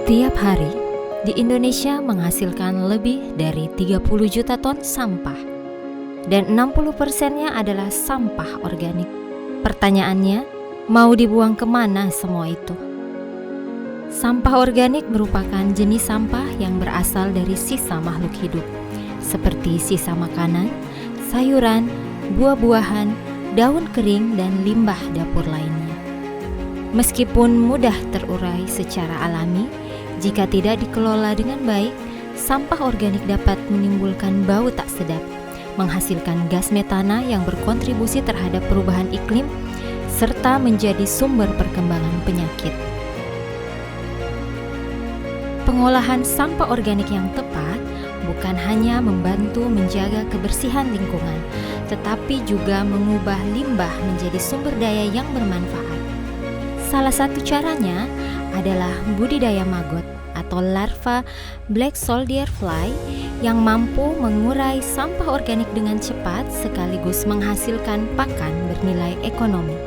Setiap hari, di Indonesia menghasilkan lebih dari 30 juta ton sampah dan 60%-nya adalah sampah organik. Pertanyaannya, mau dibuang kemana semua itu? Sampah organik merupakan jenis sampah yang berasal dari sisa makhluk hidup, seperti sisa makanan, sayuran, buah-buahan, daun kering, dan limbah dapur lainnya. Meskipun mudah terurai secara alami, jika tidak dikelola dengan baik, sampah organik dapat menimbulkan bau tak sedap, menghasilkan gas metana yang berkontribusi terhadap perubahan iklim, serta menjadi sumber perkembangan penyakit. Pengolahan sampah organik yang tepat bukan hanya membantu menjaga kebersihan lingkungan, tetapi juga mengubah limbah menjadi sumber daya yang bermanfaat. Salah satu caranya adalah budidaya maggot atau larva black soldier fly yang mampu mengurai sampah organik dengan cepat sekaligus menghasilkan pakan bernilai ekonomi.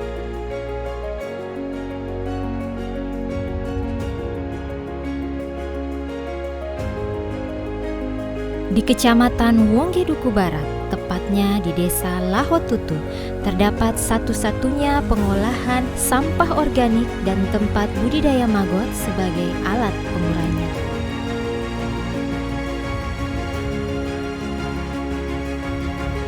Di Kecamatan Wonggeduku Barat, tepatnya di Desa Lahotutu, terdapat satu-satunya pengolahan sampah organik dan tempat budidaya maggot sebagai alat pengurainya.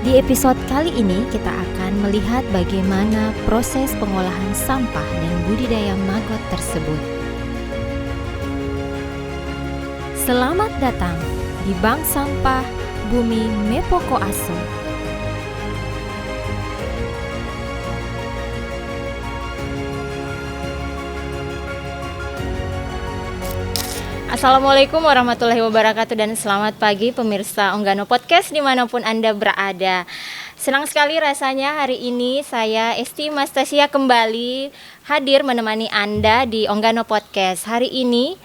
Di episode kali ini kita akan melihat bagaimana proses pengolahan sampah dan budidaya maggot tersebut. Selamat datang di Bank Sampah Bumi Mepoko Aso. Assalamualaikum warahmatullahi wabarakatuh dan selamat pagi pemirsa Onggano Podcast dimanapun Anda berada. Senang sekali rasanya hari ini saya Esti Mastasia kembali hadir menemani Anda di Onggano Podcast. Hari ini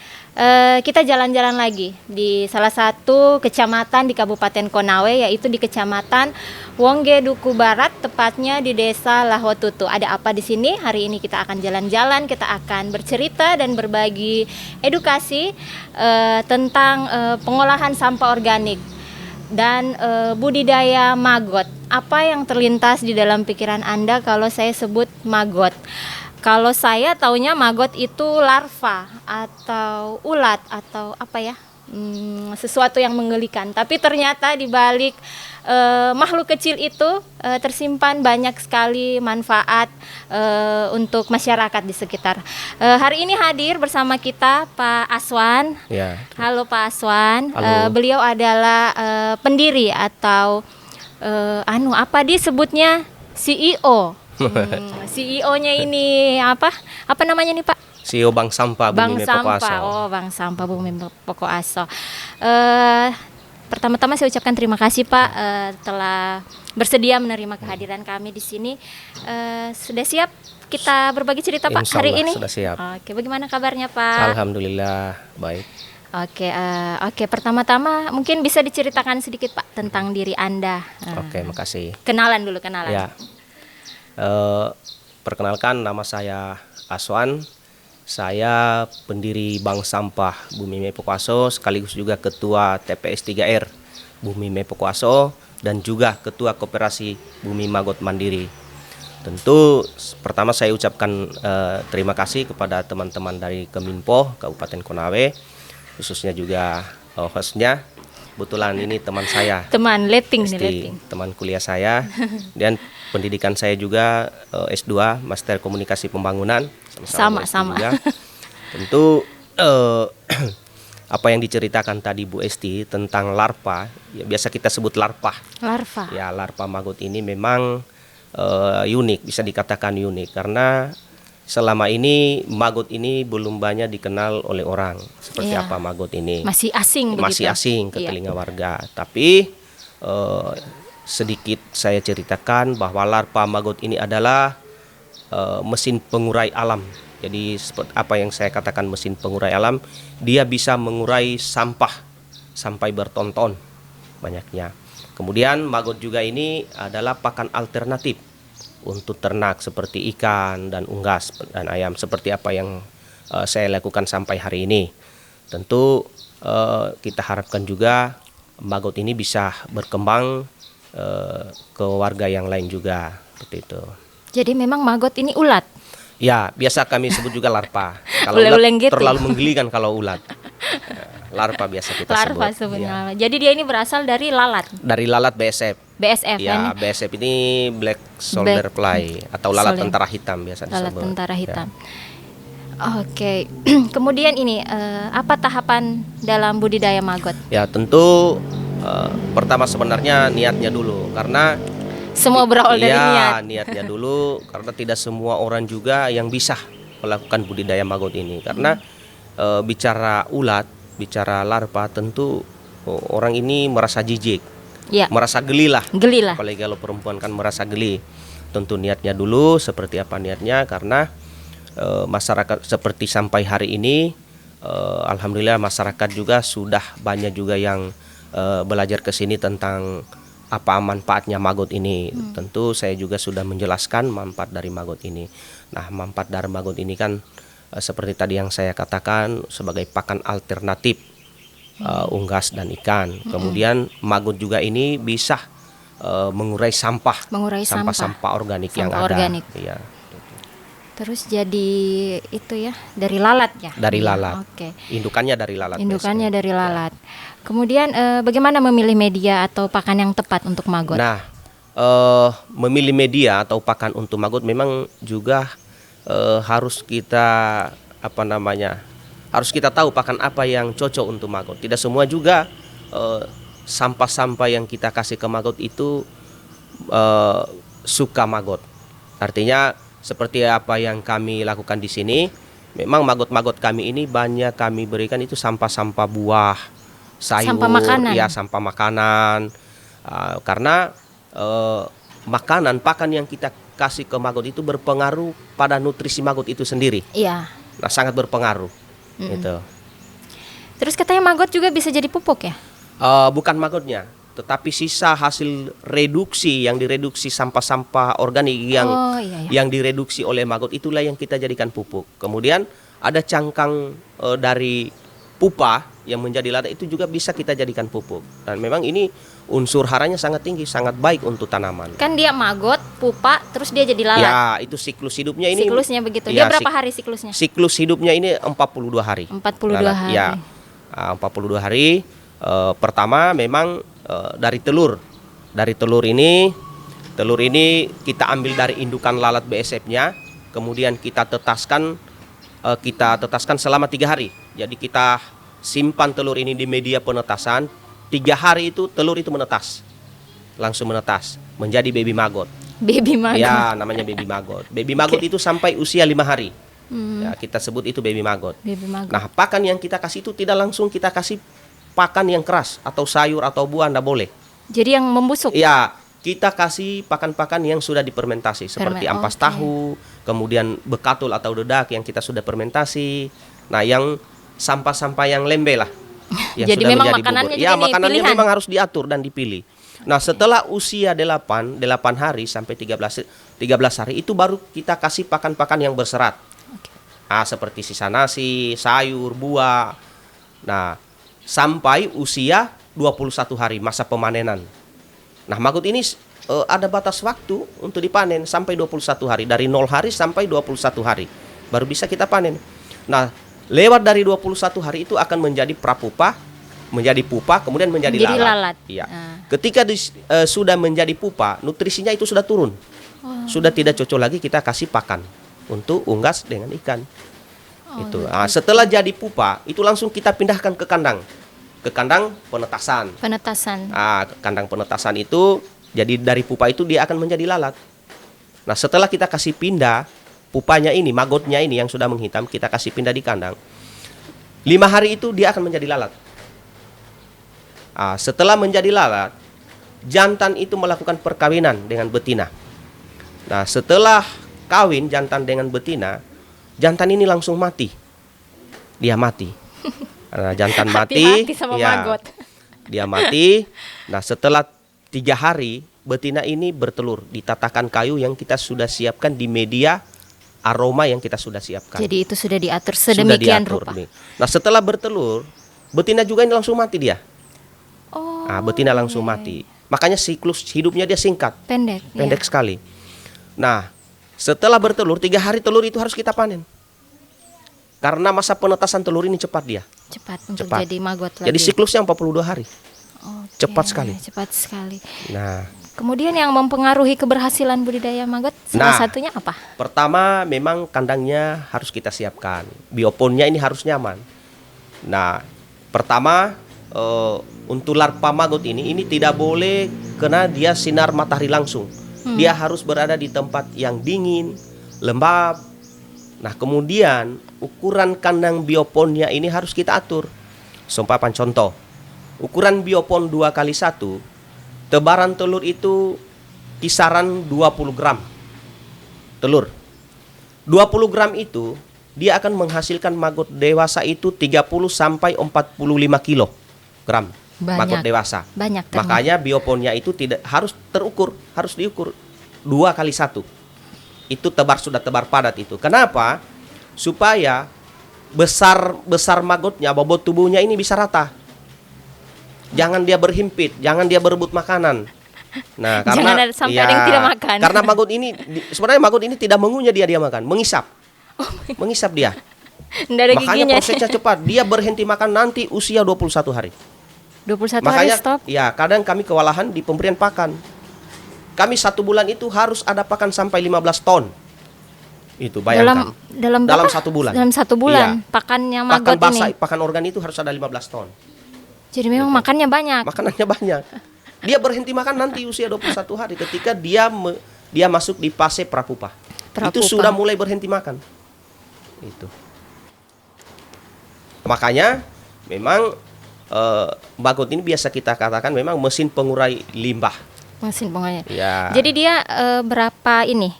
kita jalan-jalan lagi di salah satu kecamatan di Kabupaten Konawe, yaitu di Kecamatan Wonggeduku Barat, tepatnya di Desa Lahotutu. Ada apa di sini? Hari ini kita akan jalan-jalan, kita akan bercerita dan berbagi edukasi tentang pengolahan sampah organik dan budidaya maggot. Apa yang terlintas di dalam pikiran Anda kalau saya sebut maggot? Kalau saya taunya maggot itu larva atau ulat atau apa ya, sesuatu yang menggelikan. Tapi ternyata di balik makhluk kecil itu tersimpan banyak sekali manfaat untuk masyarakat di sekitar. Hari ini hadir bersama kita Pak Aswan. Ya. Halo Pak Aswan. Halo. Beliau adalah pendiri atau apa disebutnya CEO. CEO-nya ini apa namanya nih Pak? CEO Bank Sampah Bumi Mepoko Aso. Bank Sampah Bumi Mepoko Aso. Pertama-tama saya ucapkan terima kasih Pak telah bersedia menerima kehadiran kami di sini. Sudah siap kita berbagi cerita Pak hari ini? Sudah siap. Oke, bagaimana kabarnya Pak? Alhamdulillah baik. Oke. Pertama-tama mungkin bisa diceritakan sedikit Pak tentang diri Anda. Oke, makasih. Kenalan dulu. Ya. Perkenalkan, nama saya Aswan. Saya pendiri Bank Sampah Bumi Mepoko Aso, sekaligus juga ketua TPS 3R Bumi Mepoko Aso dan juga ketua Koperasi Bumi Maggot Mandiri. Tentu pertama saya ucapkan terima kasih kepada teman-teman dari Keminpo Kabupaten Konawe, khususnya juga hostnya. Kebetulan ini teman saya, teman letting, teman kuliah saya, dan pendidikan saya juga S2 Master Komunikasi Pembangunan. Sama. Tentu apa yang diceritakan tadi Bu Esti tentang larva, ya biasa kita sebut larva. Ya, larva maggot ini memang unik, bisa dikatakan unik karena selama ini maggot ini belum banyak dikenal oleh orang. Seperti apa maggot ini? Masih asing ke telinga warga. Tapi sedikit saya ceritakan bahwa larva maggot ini adalah mesin pengurai alam. Jadi seperti apa yang saya katakan mesin pengurai alam, dia bisa mengurai sampah sampai bertonton banyaknya. Kemudian maggot juga ini adalah pakan alternatif untuk ternak seperti ikan dan unggas dan ayam, seperti apa yang saya lakukan sampai hari ini. tentu kita harapkan juga maggot ini bisa berkembang ke warga yang lain juga, seperti itu. Jadi memang maggot ini ulat? Ya, biasa kami sebut juga larva. Kalau Ulet-ulet ulat gitu. terlalu menggelikan kalau ulat. Larva biasa kita Larva sebut. sebenarnya. Jadi dia ini berasal dari lalat. Dari lalat BSF. BSF Ya, kan? BSF ini Black Soldier Fly atau lalat Soldier. tentara hitam biasa Lalat disebut. tentara Ya. hitam. Oke. Kemudian ini apa tahapan dalam budidaya maggot? Ya, tentu pertama sebenarnya niatnya dulu, karena Semua berawal dari niat. niatnya dulu, karena tidak semua orang juga yang bisa melakukan budidaya maggot ini. Karena bicara ulat, bicara larva, tentu orang ini merasa jijik, Ya, merasa geli lah. geli lah. Apalagi kalau perempuan kan merasa geli. Tentu niatnya dulu seperti apa niatnya, karena masyarakat seperti sampai hari ini, alhamdulillah masyarakat juga sudah banyak juga yang belajar ke sini tentang apa manfaatnya maggot ini. Tentu saya juga sudah menjelaskan manfaat dari maggot ini. Nah, manfaat dari maggot ini kan seperti tadi yang saya katakan, sebagai pakan alternatif unggas dan ikan. Kemudian maggot juga ini bisa mengurai sampah, Mengurai sampah. sampah organik yang Sampah ada. organik. Iya. Terus jadi itu ya, dari lalat ya? Dari Iya, lalat. Oke. Indukannya dari lalat. Indukannya biasanya. dari lalat. Kemudian bagaimana memilih media atau pakan yang tepat untuk maggot? Nah, memilih media atau pakan untuk maggot memang juga harus kita harus kita tahu pakan apa yang cocok untuk maggot. Tidak semua juga sampah-sampah yang kita kasih ke maggot itu suka maggot. Artinya seperti apa yang kami lakukan di sini, memang maggot-maggot kami ini banyak kami berikan itu sampah-sampah buah, sayur, Sampah makanan. ya sampah makanan. Karena makanan pakan yang kita kasih ke maggot itu berpengaruh pada nutrisi maggot itu sendiri. Iya. Nah, sangat berpengaruh. Gitu. Terus katanya maggot juga bisa jadi pupuk ya? Bukan maggotnya, tetapi sisa hasil reduksi yang direduksi sampah-sampah organik yang direduksi oleh maggot, itulah yang kita jadikan pupuk. Kemudian ada cangkang dari pupa yang menjadi lada, itu juga bisa kita jadikan pupuk. Dan memang ini unsur haranya sangat tinggi, sangat baik untuk tanaman. Kan dia maggot, pupa, terus dia jadi lalat. Ya, itu siklus hidupnya ini. Siklusnya begitu. Ya, Dia berapa hari siklusnya? Siklus hidupnya ini 42 hari. 42 Lalat, hari. Ya, 42 hari. Pertama memang dari telur. Dari telur ini kita ambil dari indukan lalat BSF-nya, kemudian kita tetaskan selama 3 hari. Jadi kita simpan telur ini di media penetasan. 3 hari itu telur itu menetas, langsung menetas menjadi baby maggot. Baby maggot. Ya, namanya baby maggot. Baby maggot itu sampai usia 5 hari. Ya, kita sebut itu baby maggot. Baby maggot. Nah, pakan yang kita kasih itu tidak langsung kita kasih pakan yang keras atau sayur atau buah, tidak boleh. Jadi yang membusuk. Ya, kita kasih pakan-pakan yang sudah difermentasi seperti ampas tahu, kemudian bekatul atau dedak yang kita sudah fermentasi. Nah, yang sampah-sampah yang lembe lah. Yang Jadi sudah memang menjadi makanannya bubur. juga Ya, ini makanannya pilihan. memang harus diatur dan dipilih. Nah, setelah usia 8 hari sampai 13 hari itu baru kita kasih pakan-pakan yang berserat. Seperti sisa nasi, sayur, buah. Nah, sampai usia 21 hari masa pemanenan. Nah, maggot ini ada batas waktu untuk dipanen sampai 21 hari. Dari 0 hari sampai 21 hari baru bisa kita panen. Nah, lewat dari 21 hari itu akan menjadi prapupa, menjadi pupa, kemudian menjadi lalat. Iya. Ketika sudah menjadi pupa, nutrisinya itu sudah turun. Sudah tidak cocok lagi kita kasih pakan untuk unggas dengan ikan. Setelah jadi pupa, itu langsung kita pindahkan ke kandang. Ke kandang penetasan. Kandang penetasan itu, jadi dari pupa itu dia akan menjadi lalat. Nah, setelah kita kasih pindah pupanya ini, maggotnya ini yang sudah menghitam, kita kasih pindah di kandang. 5 hari itu dia akan menjadi lalat. Setelah menjadi lalat, jantan itu melakukan perkawinan dengan betina. Nah, setelah kawin jantan dengan betina, jantan ini langsung mati. Dia mati. Nah, jantan mati, sama maggot. Dia mati. Nah, setelah 3 hari betina ini bertelur di tatakan kayu yang kita sudah siapkan di media aroma yang kita sudah siapkan. Jadi itu sudah diatur sedemikian diatur rupa. nih. Nah setelah bertelur, betina juga ini langsung mati dia. Oh. Nah, betina langsung mati. Makanya siklus hidupnya dia singkat, pendek sekali. Nah setelah bertelur 3 hari telur itu harus kita panen. Karena masa penetasan telur ini cepat dia. Cepat jadi maggot lagi. Jadi siklusnya 42 hari. Cepat sekali. Cepat sekali. Nah, kemudian yang mempengaruhi keberhasilan budidaya maggot salah satunya apa? Pertama memang kandangnya harus kita siapkan. Bioponnya ini harus nyaman. Nah, pertama untuk larva maggot ini tidak boleh kena dia sinar matahari langsung. Dia harus berada di tempat yang dingin, lembab. Nah, kemudian ukuran kandang bioponnya ini harus kita atur. Seumpama contoh, ukuran biopon 2x1, tebaran telur itu kisaran 20 gram. Telur 20 gram itu dia akan menghasilkan maggot dewasa itu 30 sampai 45 kilogram maggot dewasa. Banyak. Makanya bioponnya itu tidak harus terukur, harus diukur 2x1. Itu sudah tebar padat itu. Kenapa? Supaya besar magotnya, bobot tubuhnya ini bisa rata. Jangan dia berhimpit, jangan dia berebut makanan. Nah, karena sampai ada yang tidak makan. Karena maggot ini sebenarnya maggot ini tidak mengunyah dia makan, mengisap. Mengisap dia. Makanya prosesnya cepat. Dia berhenti makan nanti usia 21 hari. 21 Makanya, hari stop. Ya, kadang kami kewalahan di pemberian pakan. Kami 1 bulan itu harus ada pakan sampai 15 ton. Itu bayangkan. Dalam 1 bulan. Dalam 1 bulan pakannya maggot pakan ini. Pakan organ itu harus ada 15 ton. Jadi memang makannya banyak. Makanannya banyak. Dia berhenti makan nanti usia 21 hari ketika dia masuk di fase prapupa. Itu sudah mulai berhenti makan. Itu. Makanya memang maggot ini biasa kita katakan memang mesin pengurai limbah. Mesin pengurai. Ya. Jadi dia berapa ini?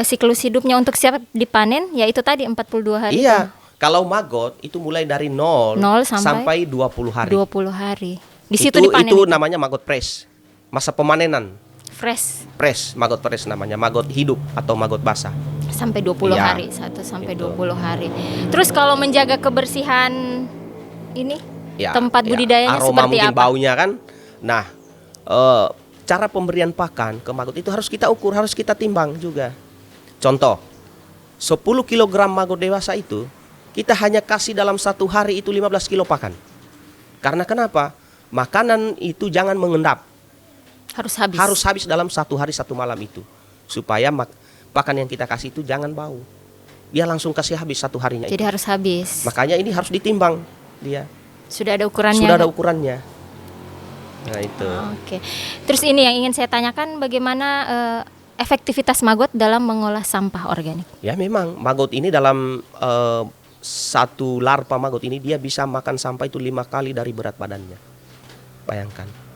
Siklus hidupnya untuk siap dipanen yaitu tadi 42 hari. Iya. Kalau maggot itu mulai dari 0 sampai 20 hari. 20 hari. Di situ dipanen. Itu namanya maggot fresh. Masa pemanenan. Fresh. Maggot fresh namanya, maggot hidup atau maggot basah. Sampai 20 hari, 1 sampai 20 hari. Terus kalau menjaga kebersihan ini tempat budidayanya aroma seperti mungkin apa? Baunya kan. Nah, cara pemberian pakan ke maggot itu harus kita ukur, harus kita timbang juga. Contoh, 10 kg maggot dewasa itu kita hanya kasih dalam 1 hari itu 15 kilo pakan. Karena kenapa? Makanan itu jangan mengendap. Harus habis dalam 1 hari 1 malam itu. Supaya pakan yang kita kasih itu jangan bau. Dia langsung kasih habis 1 harinya. Jadi harus habis. Makanya ini harus ditimbang dia. Sudah ada ukurannya. Sudah ada ukurannya. Nah itu. Oke. Terus ini yang ingin saya tanyakan, bagaimana efektivitas maggot dalam mengolah sampah organik? Ya memang maggot ini dalam satu larva maggot ini dia bisa makan sampah itu 5 kali dari berat badannya. Bayangkan.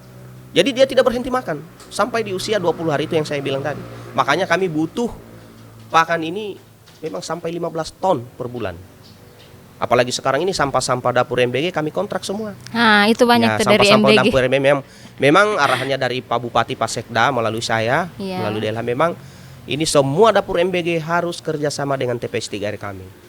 Jadi dia tidak berhenti makan sampai di usia 20 hari itu yang saya bilang tadi. Makanya kami butuh pakan ini memang sampai 15 ton per bulan. Apalagi sekarang ini sampah-sampah dapur MBG kami kontrak semua. Nah, itu banyak dari sampah-sampah MBG. dapur MBG memang arahannya dari Pak Bupati, Pak Sekda melalui saya, melalui DLH, memang ini semua dapur MBG harus kerjasama dengan TPS 3R kami.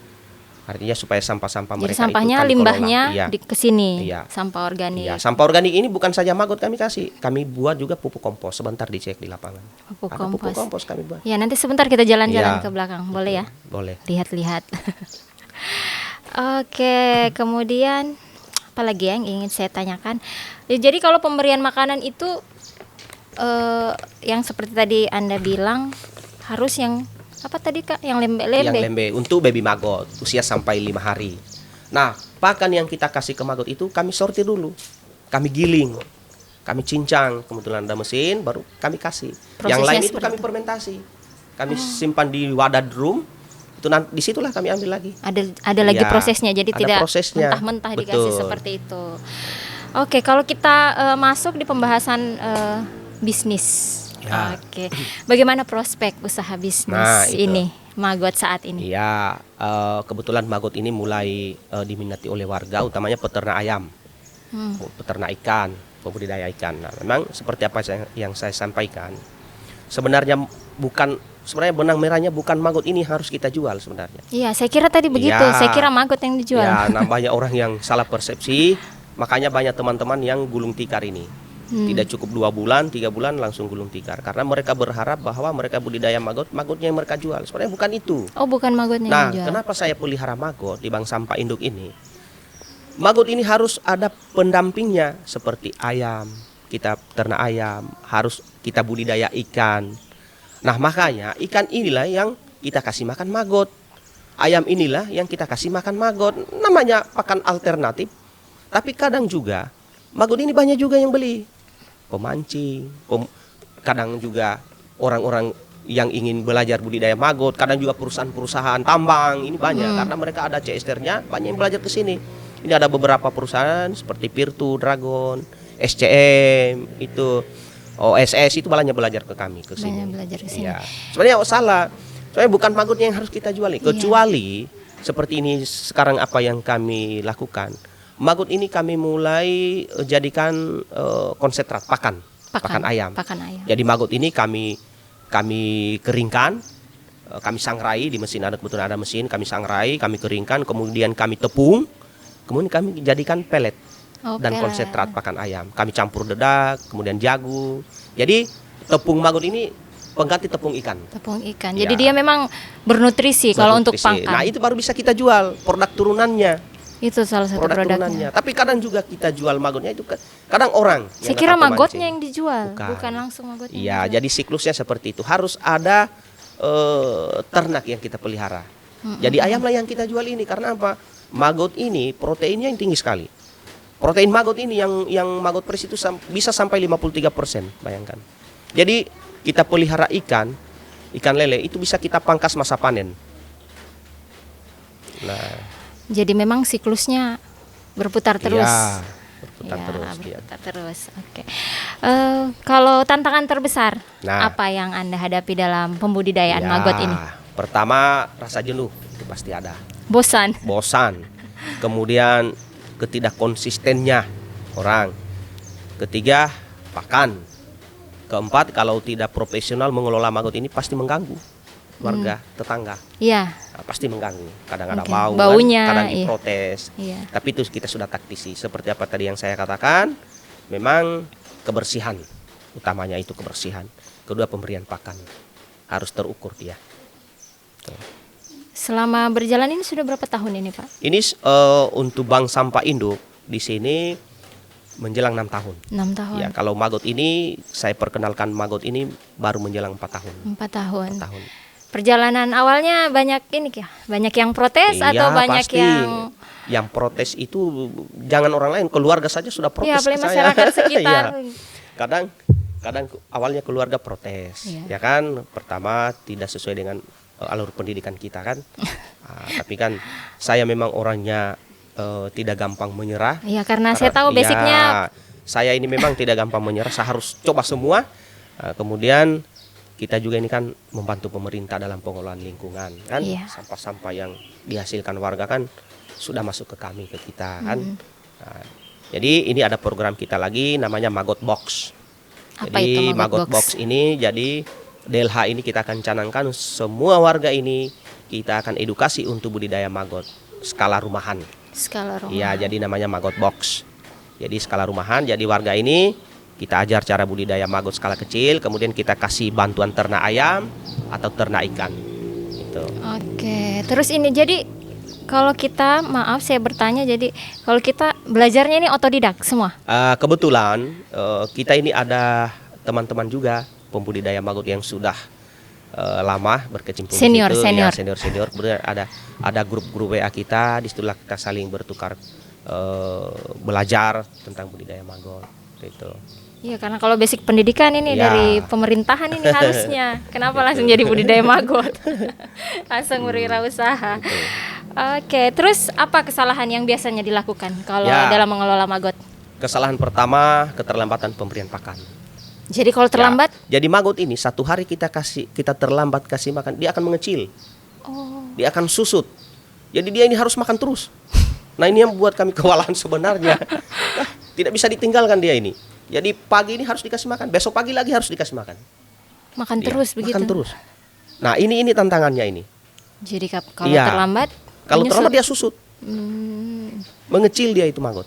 Artinya supaya sampah-sampah mereka itu sampahnya, limbahnya ke sini, sampah organik. Iya, sampah organik ini bukan saja maggot kami kasih, kami buat juga pupuk kompos. Sebentar dicek di lapangan. Pupuk kompos kami buat. Ya, nanti sebentar kita jalan-jalan ke belakang, boleh ya? Boleh. Lihat-lihat. Oke, kemudian apa lagi yang ingin saya tanyakan? Jadi kalau pemberian makanan itu yang seperti tadi Anda bilang harus yang apa tadi Kak? Yang lembe-lembe. Yang lembe untuk baby maggot usia sampai 5 hari. Nah, pakan yang kita kasih ke maggot itu kami sortir dulu. Kami giling, kami cincang, kebetulan ada mesin baru kami kasih. Yang lain itu kami fermentasi. Kami simpan di wadah drum. Itu nanti disitulah kami ambil lagi. Ada lagi prosesnya, jadi tidak mentah-mentah dikasih seperti itu. Oke, kalau kita masuk di pembahasan bisnis. Ya. Oke, bagaimana prospek usaha bisnis ini maggot saat ini? Ya, kebetulan maggot ini mulai diminati oleh warga, utamanya peternak ayam, peternak ikan, pembudidaya ikan. Nah, memang seperti apa yang saya sampaikan, sebenarnya bukan sebenarnya benang merahnya bukan maggot ini yang harus kita jual sebenarnya. Iya, saya kira tadi begitu. Ya, Saya kira maggot yang dijual. Ya, banyak orang yang salah persepsi, makanya banyak teman-teman yang gulung tikar ini. Tidak cukup 2 bulan, 3 bulan langsung gulung tikar. Karena mereka berharap bahwa mereka budidaya magotnya yang mereka jual. Sebenarnya bukan itu. Oh, bukan magotnya Nah, yang dijual. kenapa saya pelihara maggot di bank sampah induk ini? Maggot ini harus ada pendampingnya seperti ayam. Kita ternak ayam, harus kita budidaya ikan. Nah, makanya ikan inilah yang kita kasih makan maggot. Ayam inilah yang kita kasih makan maggot. Namanya pakan alternatif. Tapi kadang juga maggot ini banyak juga yang beli. Pemancing, kadang juga orang-orang yang ingin belajar budidaya maggot, kadang juga perusahaan-perusahaan tambang ini banyak karena mereka ada CSR-nya, banyak yang belajar ke sini. Ini ada beberapa perusahaan seperti Virtu, Dragon, SCM, itu OSS itu banyak belajar ke kami ke sini. Banyak belajar ke sini. Ya. Sebenarnya salah. Soalnya bukan maggotnya yang harus kita jual, kecuali seperti ini sekarang apa yang kami lakukan. Maggot ini kami mulai jadikan konsentrat pakan ayam. Pakan ayam. Jadi maggot ini kami keringkan, kami sangrai di mesin, kebetulan ada mesin, kami sangrai, kami keringkan, kemudian kami tepung, kemudian kami jadikan pelet dan konsentrat pakan ayam. Kami campur dedak, kemudian jagung. Jadi tepung maggot ini pengganti tepung ikan. Tepung ikan. Jadi dia memang bernutrisi kalau untuk pakan. Nah, itu baru bisa kita jual produk turunannya. Itu salah satu produknya. Tapi kadang juga kita jual maggotnya itu kadang orang. Saya kira maggotnya yang dijual, bukan langsung maggotnya. Iya, jadi siklusnya seperti itu. Harus ada ternak yang kita pelihara. Jadi ayamlah yang kita jual ini karena apa? Maggot ini proteinnya yang tinggi sekali. Protein maggot ini yang maggot fresh itu bisa sampai 53%, bayangkan. Jadi kita pelihara ikan lele itu bisa kita pangkas masa panen. Nah, jadi memang siklusnya berputar terus. Ya, berputar terus. Oke. Kalau tantangan terbesar, apa yang Anda hadapi dalam pembudidayaan maggot ini? Pertama, rasa jenuh itu pasti ada. Bosan. Kemudian ketidakkonsistennya orang. Ketiga, pakan. Keempat, kalau tidak profesional mengelola maggot ini pasti mengganggu warga tetangga. Iya. Nah, pasti mengganggu. Kadang ada baunya, kadang diprotes. Iya. Tapi itu kita sudah taktisi. Seperti apa tadi yang saya katakan, memang kebersihan. Utamanya itu kebersihan. Kedua, pemberian pakan. Harus terukur dia. Tuh. Selama berjalan ini sudah berapa tahun ini, Pak? Ini untuk bank sampah induk di sini menjelang 6 tahun. 6 tahun. Ya, kalau maggot ini saya perkenalkan maggot ini baru menjelang 4 tahun. 4 tahun. 4 tahun. Perjalanan awalnya banyak yang protes atau banyak pasti. Yang protes itu jangan orang lain, keluarga saja sudah protes ke saya. Masyarakat sekitar. Kadang awalnya keluarga protes, ya kan. Pertama tidak sesuai dengan alur pendidikan kita kan. Tapi kan saya memang orangnya tidak gampang menyerah. Iya, karena saya tahu basicnya. Saya ini memang tidak gampang menyerah. Saya harus coba semua. Kemudian kita juga ini kan membantu pemerintah dalam pengelolaan lingkungan kan. Sampah-sampah yang dihasilkan warga kan sudah masuk ke kami, ke kita kan. Nah, jadi ini ada program kita lagi namanya Maggot Box. Apa jadi itu Maggot Box ini, jadi DLH ini kita akan canangkan semua warga ini, kita akan edukasi untuk budidaya maggot skala rumahan. Iya, jadi namanya Maggot Box. Jadi skala rumahan, jadi warga ini kita ajar cara budidaya maggot skala kecil, kemudian kita kasih bantuan ternak ayam atau ternak ikan. Gitu. Oke, terus ini jadi kalau kita, maaf saya bertanya, jadi kalau kita belajarnya ini otodidak semua? Kebetulan kita ini ada teman-teman juga pembudidaya maggot yang sudah lama berkecimpung senior. Ya, senior. Kemudian ada grup WA kita, di situlah kita saling bertukar belajar tentang budidaya maggot gitu. Iya, karena kalau basic pendidikan ini dari pemerintahan ini harusnya. Kenapa langsung jadi budidaya maggot? Langsung berwirausaha. Oke, terus apa kesalahan yang biasanya dilakukan kalau dalam mengelola maggot? Kesalahan pertama, keterlambatan pemberian pakan. Jadi kalau terlambat? Jadi maggot ini satu hari kita terlambat kasih makan, dia akan mengecil. Dia akan susut. Jadi dia ini harus makan terus. Nah, ini yang membuat kami kewalahan sebenarnya. Tidak bisa ditinggalkan dia ini. Jadi pagi ini harus dikasih makan, besok pagi lagi harus dikasih makan. Makan terus begitu? Makan terus. Nah, ini tantangannya ini. Jadi kalau Iya. terlambat, Kalau menyusut. terlambat dia susut, Hmm, mengecil dia itu maggot.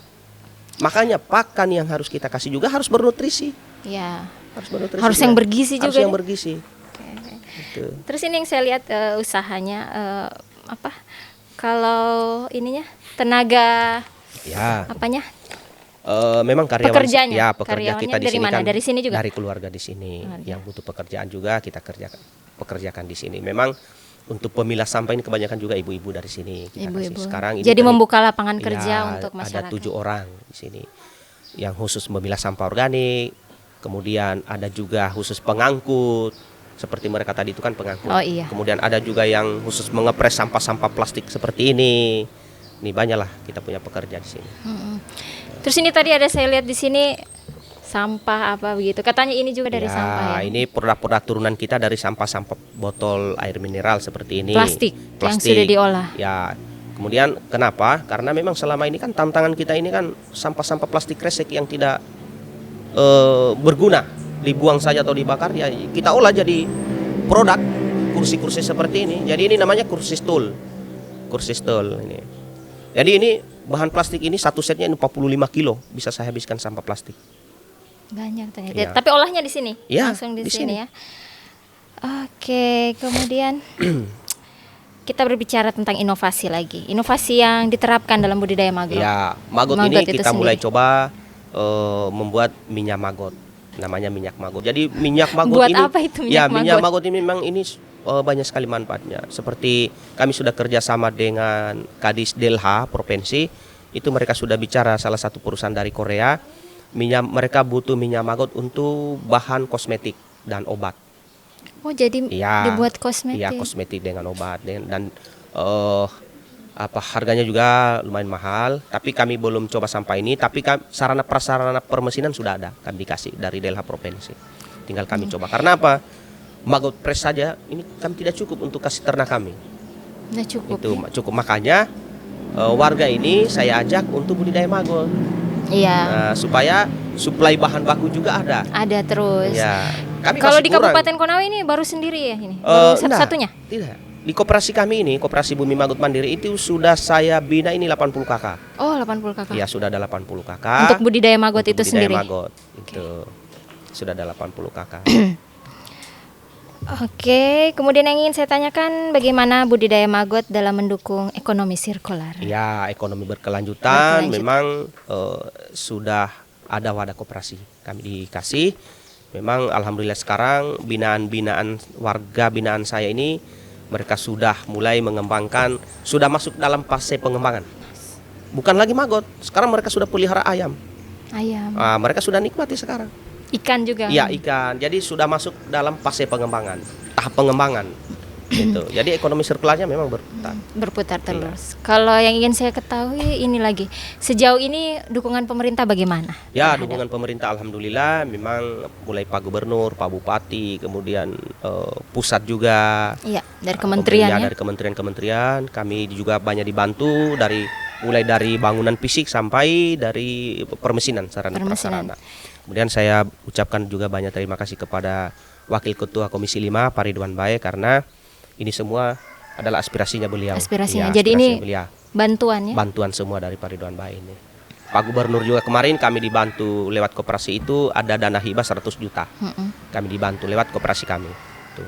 Makanya pakan yang harus kita kasih juga harus bernutrisi. ya. Harus bernutrisi. Harus juga. yang bergizi Harus juga yang deh. bergizi. Oke. Gitu. Terus ini yang saya lihat usahanya apa? Kalau ininya tenaga Ya. apanya? Memang karyawan, Pekerjaannya? ya pekerja Karyawannya kita di dari sini mana? kan Dari sini juga? dari keluarga di sini Oh, yang butuh pekerjaan juga kita pekerjakan di sini. Memang untuk pemilah sampah ini kebanyakan juga ibu-ibu dari sini kita kasih. Ibu-ibu. Sekarang ini Jadi kami- membuka lapangan kerja ya, untuk masyarakat. ada 7 orang di sini yang khusus memilah sampah organik. Kemudian ada juga khusus pengangkut seperti mereka tadi itu kan pengangkut. Oh, iya. Kemudian ada juga yang khusus mengepres sampah-sampah plastik seperti ini. Ini banyaklah kita punya pekerja di sini. Mm-mm. Terus ini tadi ada saya lihat di sini sampah apa begitu. Katanya ini juga dari sampah ya. Ini produk-produk turunan kita dari sampah-sampah botol air mineral seperti ini. Plastik yang sudah diolah. Ya. Kemudian kenapa? Karena memang selama ini kan tantangan kita ini kan sampah-sampah plastik kresek yang tidak berguna, dibuang saja atau dibakar, ya kita olah jadi produk kursi-kursi seperti ini. Jadi ini namanya kursi stool. Kursi stool ini. Jadi ini bahan plastik ini satu setnya 45 kilo bisa saya habiskan sampah plastik. Banyak ternyata. Iya. Tapi olahnya di sini, Iya, langsung di di sini sini. ya. Oke, kemudian kita berbicara tentang inovasi lagi. Inovasi yang diterapkan dalam budidaya maggot. Ya, maggot Maggot ini itu kita mulai sendiri. coba membuat minyak maggot. Namanya minyak maggot. Jadi minyak maggot Buat ini apa itu minyak ya, minyak maggot? maggot ini memang ini banyak sekali manfaatnya. Seperti kami sudah kerjasama dengan Kadis Delha Provinsi, itu mereka sudah bicara salah satu perusahaan dari Korea, mereka butuh minyak maggot untuk bahan kosmetik dan obat. Oh, jadi Iya, dibuat kosmetik. Iya, kosmetik dengan obat dan harganya juga lumayan mahal. Tapi kami belum coba sampai ini. Tapi sarana prasarana permesinan sudah ada, kami dikasih dari Delha Provinsi. Tinggal kami coba. Karena apa? Maggot press saja ini kami tidak cukup untuk kasih ternak kami. Nggak cukup. Itu Ya? cukup, makanya warga ini saya ajak untuk budidaya maggot. Iya. Nah, supaya suplai bahan baku juga ada. Ada terus. Ya. Kami Kalau masih di kurang. Kabupaten Konawe ini baru sendiri ya ini? Baru Enggak, satu-satunya? Tidak. Di koperasi kami ini, Koperasi Bumi Maggot Mandiri itu sudah saya bina ini 80 kakak. Oh, 80 kakak. Ya, sudah ada 80 kakak. Untuk budidaya maggot Untuk itu budidaya sendiri. maggot. Itu. Sudah ada 80 kakak. Oke, kemudian yang ingin saya tanyakan bagaimana budidaya maggot dalam mendukung ekonomi sirkular? Ya, ekonomi berkelanjutan Berkelanjut. memang sudah ada wadah koperasi. Kami dikasih. Memang alhamdulillah sekarang binaan-binaan warga binaan saya ini mereka sudah mulai mengembangkan, sudah masuk dalam fase pengembangan. Bukan lagi maggot, sekarang mereka sudah pelihara ayam. Ayam, Mereka sudah nikmati sekarang. ikan juga. Iya, ikan. Jadi sudah masuk dalam fase pengembangan, tahap pengembangan. Gitu. Jadi ekonomi sirkularnya memang berputar. Berputar terus. Kalau yang ingin saya ketahui ini lagi, sejauh ini dukungan pemerintah bagaimana? Ya, dukungan pemerintah alhamdulillah memang mulai Pak Gubernur, Pak Bupati, kemudian pusat juga. Iya, dari kementerian ya. Dari kementerian-kementerian kami juga banyak dibantu mulai dari bangunan fisik sampai dari permesinan sarana prasarana. Kemudian saya ucapkan juga banyak terima kasih kepada Wakil Ketua Komisi 5 Pak Ridwan Bae karena ini semua adalah aspirasinya beliau. Aspirasinya. Ya, Jadi ini aspirasinya beliau. bantuan ya. Bantuan semua dari Pak Ridwan Bae ini. Pak Gubernur juga kemarin kami dibantu lewat koperasi itu ada dana hibah 100 juta. Kami dibantu lewat koperasi kami. Tuh.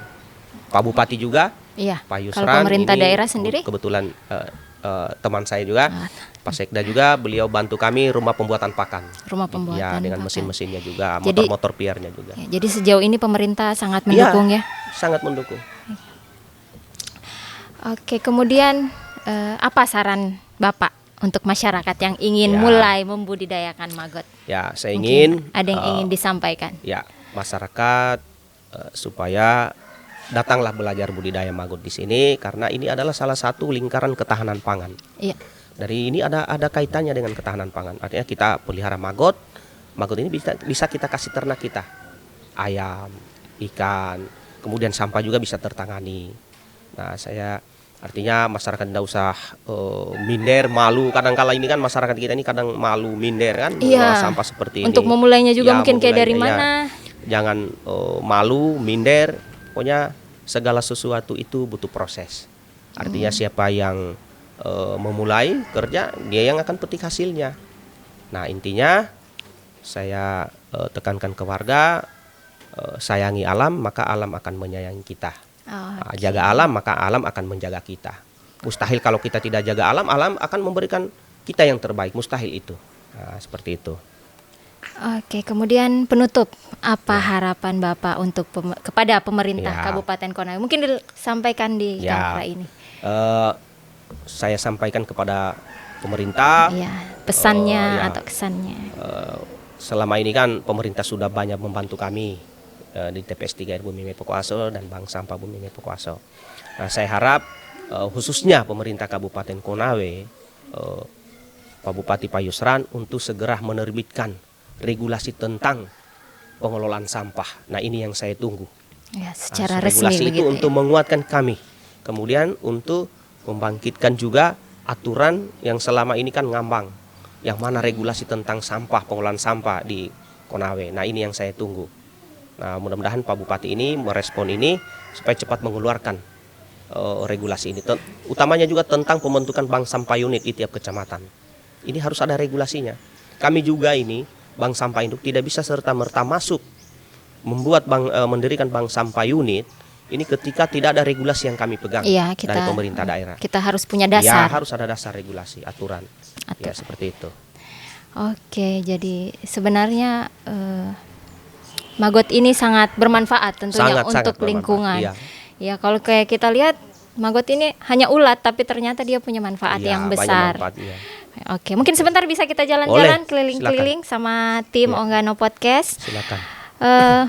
Pak Bupati juga, Iya. Pak Yusran. Kalau pemerintah ini daerah sendiri? Kebetulan teman saya juga, Pak Sekda juga, beliau bantu kami rumah pembuatan pakan. Rumah pembuatan Ya, dengan pakan. mesin-mesinnya juga, Jadi- motor-motor PR-nya juga. Ya, jadi sejauh ini pemerintah sangat mendukung ya. Sangat mendukung. Oke, kemudian apa saran Bapak untuk masyarakat yang ingin Ya. mulai membudidayakan maggot? Ya, saya Mungkin ingin ada yang ingin disampaikan. ya masyarakat supaya datanglah belajar budidaya maggot di sini karena ini adalah salah satu lingkaran ketahanan pangan. Iya. Dari ini ada kaitannya dengan ketahanan pangan. Artinya kita pelihara maggot, maggot ini bisa kita kasih ternak kita, ayam, ikan, kemudian sampah juga bisa tertangani. Nah, saya artinya masyarakat tidak usah minder, malu. Kadang-kala ini kan masyarakat kita ini kadang malu, minder kan, Iya. mengolah sampah seperti ini. Untuk memulainya juga Ya, mungkin kayak dari memulainya, mana? ya. Jangan malu, minder. Pokoknya segala sesuatu itu butuh proses. Artinya siapa yang memulai kerja, dia yang akan petik hasilnya. Nah, intinya saya tekankan ke warga, sayangi alam, maka alam akan menyayangi kita. Jaga alam, maka alam akan menjaga kita. Mustahil kalau kita tidak jaga alam, alam akan memberikan kita yang terbaik. Mustahil itu. Nah, seperti itu. Oke, kemudian penutup, apa harapan Bapak untuk kepada pemerintah Kabupaten Konawe? Mungkin disampaikan di kamera ini. Saya sampaikan kepada pemerintah, pesannya atau kesannya. Selama ini kan pemerintah sudah banyak membantu kami di TPS 3 Bumi Mepokoaso dan Bank Sampah Bumi Mepokoaso. Nah, saya harap khususnya pemerintah Kabupaten Konawe, Pak Bupati Pak Yusran untuk segera menerbitkan regulasi tentang pengelolaan sampah. Nah, ini yang saya tunggu. Secara resmi regulasi itu untuk menguatkan kami. Kemudian untuk membangkitkan juga aturan yang selama ini kan ngambang. Yang mana regulasi tentang sampah, pengelolaan sampah di Konawe. Nah, ini yang saya tunggu. Nah, mudah-mudahan Pak Bupati ini merespon ini supaya cepat mengeluarkan regulasi ini. Utamanya juga tentang pembentukan bank sampah unit di tiap kecamatan. Ini harus ada regulasinya. Kami juga ini bank sampah induk tidak bisa serta-merta masuk membuat mendirikan bank sampah unit ini ketika tidak ada regulasi yang kami pegang dari pemerintah daerah. Kita harus punya dasar. Ya, harus ada dasar regulasi, aturan. Ya, seperti itu. Oke, jadi sebenarnya maggot ini sangat bermanfaat tentunya untuk lingkungan. Ya, kalau kayak kita lihat maggot ini hanya ulat tapi ternyata dia punya manfaat yang besar. Oke, mungkin sebentar bisa kita jalan-jalan keliling-keliling sama tim Onggano Podcast. Silakan.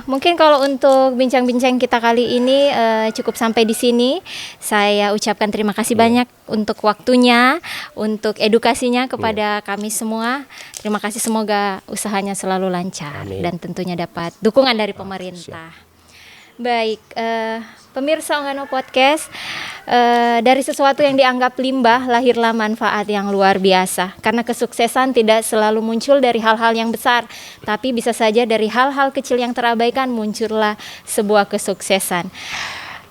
Mungkin kalau untuk bincang-bincang kita kali ini cukup sampai di sini. Saya ucapkan terima kasih banyak untuk waktunya, untuk edukasinya kepada kami semua. Terima kasih, semoga usahanya selalu lancar. Amin. Dan tentunya dapat dukungan dari pemerintah. Baik, pemirsa Onggano Podcast, dari sesuatu yang dianggap limbah lahirlah manfaat yang luar biasa. Karena kesuksesan tidak selalu muncul dari hal-hal yang besar, tapi bisa saja dari hal-hal kecil yang terabaikan muncullah sebuah kesuksesan.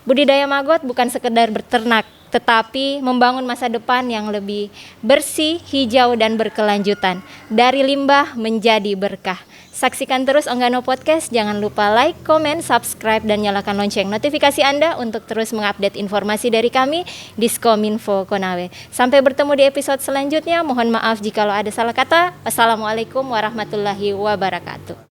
Budidaya maggot bukan sekedar berternak, tetapi membangun masa depan yang lebih bersih, hijau, dan berkelanjutan. Dari limbah menjadi berkah. Saksikan terus Onggano Podcast, jangan lupa like, komen, subscribe, dan nyalakan lonceng notifikasi Anda untuk terus mengupdate informasi dari kami di Diskominfo Konawe. Sampai bertemu di episode selanjutnya, mohon maaf jika ada salah kata. Wassalamualaikum warahmatullahi wabarakatuh.